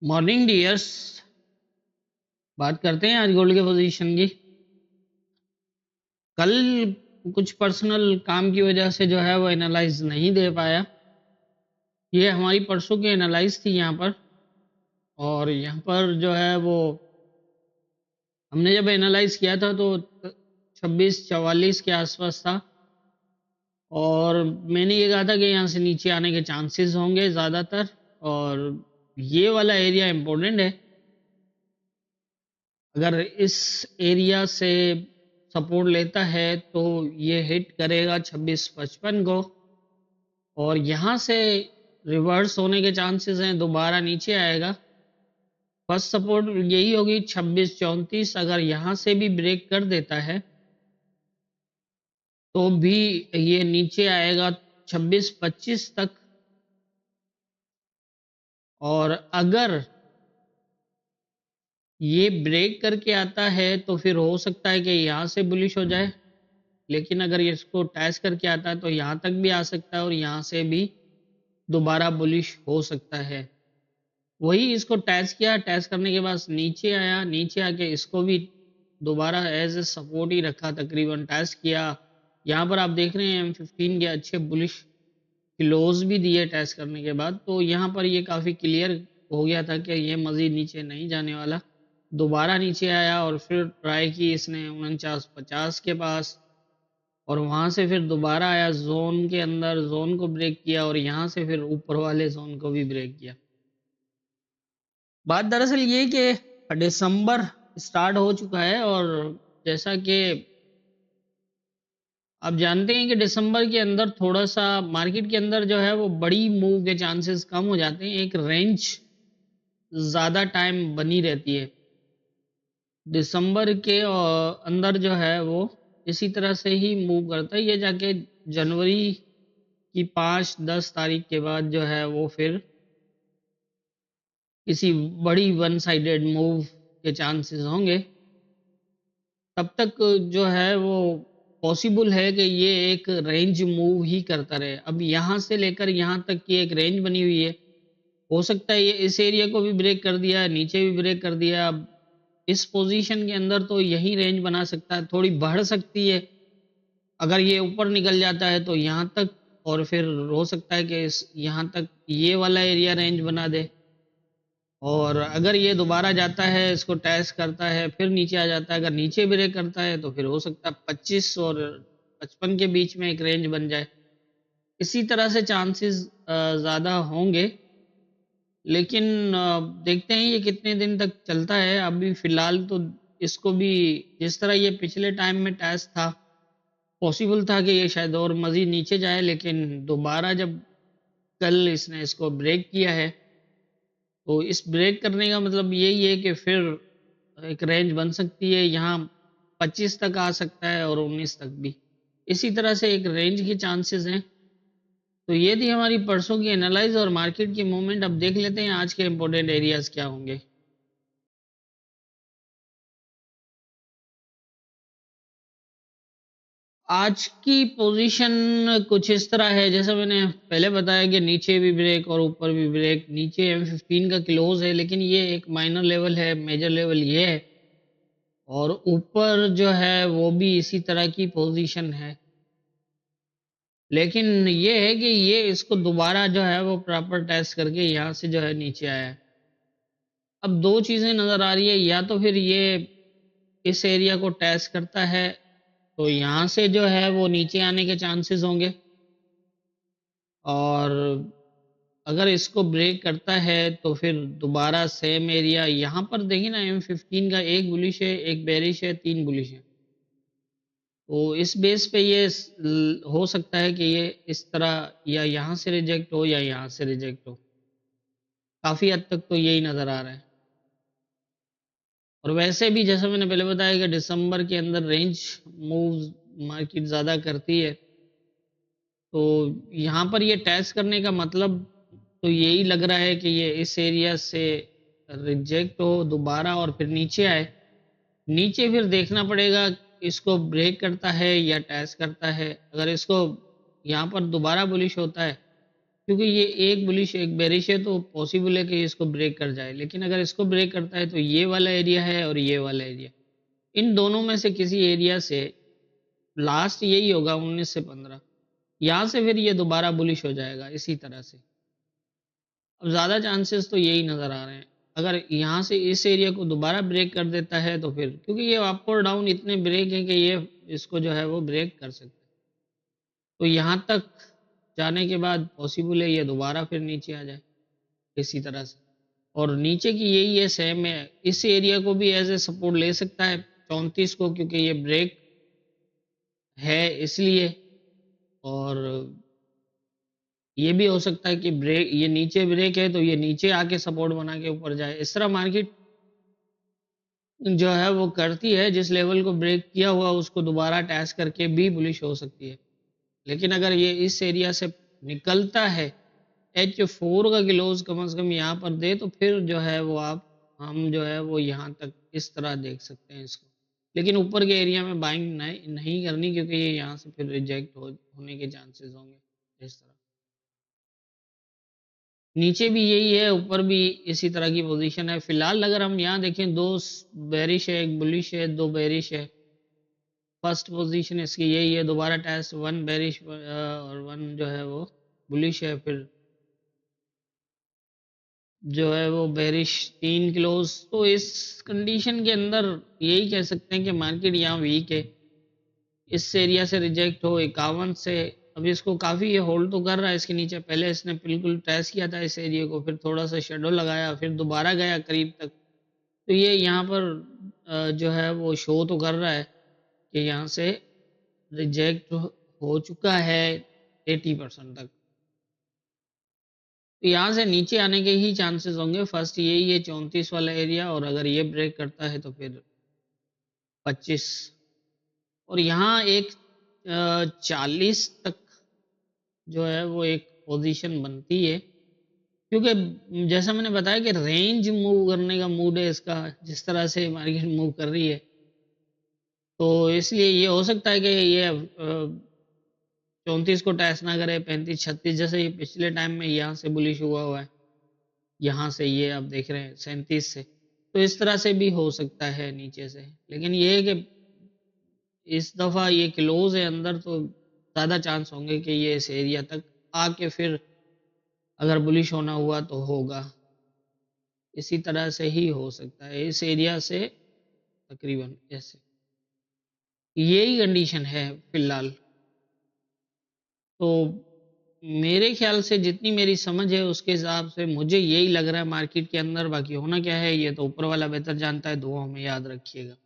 Morning dears. बात करते हैं आज गोल्ड के पोजीशन की। कल कुछ पर्सनल काम की वजह से जो है वो एनालाइज नहीं दे पाया। ये हमारी परसों की एनालाइज थी यहाँ पर। और यहाँ पर जो है वो हमने जब एनालाइज किया था तो 2644 के आसपास था। और मैंने ये कहा था कि यहाँ से नीचे आने के चांसेस होंगे ज़्यादातर। और ये वाला एरिया इम्पोर्टेंट है। अगर इस एरिया से सपोर्ट लेता है तो ये हिट करेगा 2655 को। और यहाँ से रिवर्स होने के चांसेस हैं, दोबारा नीचे आएगा। फर्स्ट सपोर्ट यही होगी 2634। अगर यहाँ से भी ब्रेक कर देता है तो भी ये नीचे आएगा 2625 तक। और अगर ये ब्रेक करके आता है तो फिर हो सकता है कि यहाँ से बुलिश हो जाए। लेकिन अगर ये इसको टैच करके आता है तो यहाँ तक भी आ सकता है और यहाँ से भी दोबारा बुलिश हो सकता है। वही इसको टैच किया, टैच करने के बाद नीचे आया, नीचे आके इसको भी दोबारा एज ए सपोर्ट ही रखा, तकरीबन टैच किया। यहाँ पर आप देख रहे हैं M15 के अच्छे बुलिश क्लोज भी दिए टैच करने के बाद। तो यहाँ पर ये काफ़ी क्लियर हो गया था कि ये मज़ीद नीचे नहीं जाने वाला। दोबारा नीचे आया और फिर ट्राई की इसने 4950 के पास। और वहां से फिर दोबारा आया जोन के अंदर, जोन को ब्रेक किया और यहाँ से फिर ऊपर वाले जोन को भी ब्रेक किया। बात दरअसल ये कि दिसंबर स्टार्ट हो चुका है और जैसा कि आप जानते हैं कि दिसंबर के अंदर थोड़ा सा मार्केट के अंदर जो है वो बड़ी मूव के चांसेस कम हो जाते हैं। एक रेंज ज़्यादा टाइम बनी रहती है दिसंबर के अंदर जो है वो इसी तरह से ही मूव करता है। ये जाके जनवरी की 5-10 तारीख के बाद जो है वो फिर किसी बड़ी वन साइडेड मूव के चांसेस होंगे। तब तक जो है वो पॉसिबल है कि ये एक रेंज मूव ही करता रहे। अब यहाँ से लेकर यहाँ तक की एक रेंज बनी हुई है। हो सकता है ये इस एरिया को भी ब्रेक कर दिया, नीचे भी ब्रेक कर दिया। अब इस पोजीशन के अंदर तो यही रेंज बना सकता है, थोड़ी बढ़ सकती है। अगर ये ऊपर निकल जाता है तो यहाँ तक, और फिर हो सकता है कि इस यहाँ तक ये वाला एरिया रेंज बना दे। और अगर ये दोबारा जाता है, इसको टैच करता है, फिर नीचे आ जाता है, अगर नीचे ब्रेक करता है तो फिर हो सकता है 25 और 55 के बीच में एक रेंज बन जाए। इसी तरह से चांसेस ज़्यादा होंगे। लेकिन देखते हैं ये कितने दिन तक चलता है। अभी फ़िलहाल तो इसको भी जिस तरह ये पिछले टाइम में टैच था, पॉसिबल था कि ये शायद और मज़ीद नीचे जाए। लेकिन दोबारा जब कल इसने इसको ब्रेक किया है तो इस ब्रेक करने का मतलब यही है कि फिर एक रेंज बन सकती है। यहाँ 25 तक आ सकता है और 19 तक भी। इसी तरह से एक रेंज के चांसेस हैं। तो ये थी हमारी परसों की एनालाइज और मार्केट की मूवमेंट। अब देख लेते हैं आज के इम्पोर्टेंट एरियाज क्या होंगे। आज की पोजीशन कुछ इस तरह है जैसा मैंने पहले बताया कि नीचे भी ब्रेक और ऊपर भी ब्रेक। नीचे M15 का क्लोज है लेकिन ये एक माइनर लेवल है, मेजर लेवल ये है। और ऊपर जो है वो भी इसी तरह की पोजीशन है। लेकिन ये है कि ये इसको दोबारा जो है वो प्रॉपर टेस्ट करके यहाँ से जो है नीचे आया है। अब दो चीज़ें नज़र आ रही है, या तो फिर ये इस एरिया को टेस्ट करता है तो यहाँ से जो है वो नीचे आने के चांसेस होंगे। और अगर इसको ब्रेक करता है तो फिर दोबारा सेम एरिया यहाँ पर देखिए ना, M15 का एक बुलिश है, एक बेरिश है, 3 बुलिश है। तो इस बेस पे ये हो सकता है कि ये इस तरह या यहाँ से रिजेक्ट हो या यहाँ से रिजेक्ट हो। काफ़ी हद तक तो यही नज़र आ रहा है। और वैसे भी जैसा मैंने पहले बताया कि दिसंबर के अंदर रेंज मूव्स मार्केट ज़्यादा करती है। तो यहाँ पर ये टेस्ट करने का मतलब तो यही लग रहा है कि ये इस एरिया से रिजेक्ट हो दोबारा और फिर नीचे आए। नीचे फिर देखना पड़ेगा इसको ब्रेक करता है या टेस्ट करता है। अगर इसको यहाँ पर दोबारा बुलिश होता है क्योंकि ये एक बुलिश एक बेरिश है, तो पॉसिबल है कि इसको ब्रेक कर जाए। लेकिन अगर इसको ब्रेक करता है तो ये वाला एरिया है और ये वाला एरिया, इन दोनों में से किसी एरिया से लास्ट यही होगा 19 से 15, यहाँ से फिर ये दोबारा बुलिश हो जाएगा इसी तरह से। अब ज़्यादा चांसेस तो यही नज़र आ रहे हैं। अगर यहाँ से इस एरिया को दोबारा ब्रेक कर देता है तो फिर, क्योंकि ये अप और डाउन इतने ब्रेक हैं कि ये इसको जो है वो ब्रेक कर सकते हैं, तो यहाँ तक जाने के बाद पॉसिबल है ये दोबारा फिर नीचे आ जाए इसी तरह से। और नीचे की यही है, सेम है, इस एरिया को भी एज ए सपोर्ट ले सकता है 34 को, क्योंकि ये ब्रेक है इसलिए। और ये भी हो सकता है कि ब्रेक, ये नीचे ब्रेक है तो ये नीचे आके सपोर्ट बना के ऊपर जाए। इस तरह मार्केट जो है वो करती है, जिस लेवल को ब्रेक किया हुआ उसको दोबारा टेस्ट करके भी बुलिश हो सकती है। लेकिन अगर ये इस एरिया से निकलता है, H4 का क्लोज कम से कम यहाँ पर दे, तो फिर जो है वो हम जो है वो यहाँ तक इस तरह देख सकते हैं इसको। लेकिन ऊपर के एरिया में बाइंग नहीं करनी, क्योंकि ये यहाँ से फिर रिजेक्ट होने के चांसेस होंगे इस तरह। नीचे भी यही है, ऊपर भी इसी तरह की पोजीशन है। फिलहाल अगर हम यहाँ देखें, दो बेरिश है, एक बुलिश है, दो बेरिश है। फर्स्ट पोजीशन इसकी यही है, दोबारा टेस्ट, वन बेरिश और वन जो है वो बुलिश है। फिर जो है वो बेरिश 3 क्लोज। तो इस कंडीशन के अंदर यही कह सकते हैं कि मार्केट यहाँ वीक है। इस एरिया से रिजेक्ट हो 51 से, अभी इसको काफ़ी ये होल्ड तो कर रहा है इसके नीचे। पहले इसने बिल्कुल टेस्ट किया था इस एरिया को, फिर थोड़ा सा शेडो लगाया, फिर दोबारा गया करीब तक। तो ये यहाँ पर जो है वो शो तो कर रहा है कि यहाँ से रिजेक्ट हो चुका है 80% तक। तो यहाँ से नीचे आने के ही चांसेस होंगे। फर्स्ट यही है 34 वाला एरिया, और अगर ये ब्रेक करता है तो फिर 25, और यहाँ एक 40 तक जो है वो एक पोजीशन बनती है। क्योंकि जैसा मैंने बताया कि रेंज मूव करने का मूड है इसका, जिस तरह से मार्केट मूव कर रही है, तो इसलिए ये हो सकता है कि ये 34 को टेस्ट ना करे, 35-36 जैसे ये पिछले टाइम में यहाँ से बुलिश हुआ है, यहाँ से ये आप देख रहे हैं 37 से, तो इस तरह से भी हो सकता है नीचे से। लेकिन ये है कि इस दफ़ा ये क्लोज है अंदर, तो ज़्यादा चांस होंगे कि ये इस एरिया तक आके फिर अगर बुलिश होना हुआ तो होगा। इसी तरह से ही हो सकता है इस एरिया से तकरीबन ऐसे। यही कंडीशन है फिलहाल। तो मेरे ख्याल से, जितनी मेरी समझ है उसके हिसाब से मुझे यही लग रहा है मार्केट के अंदर। बाकी होना क्या है ये तो ऊपर वाला बेहतर जानता है। दुआओं में याद रखिएगा।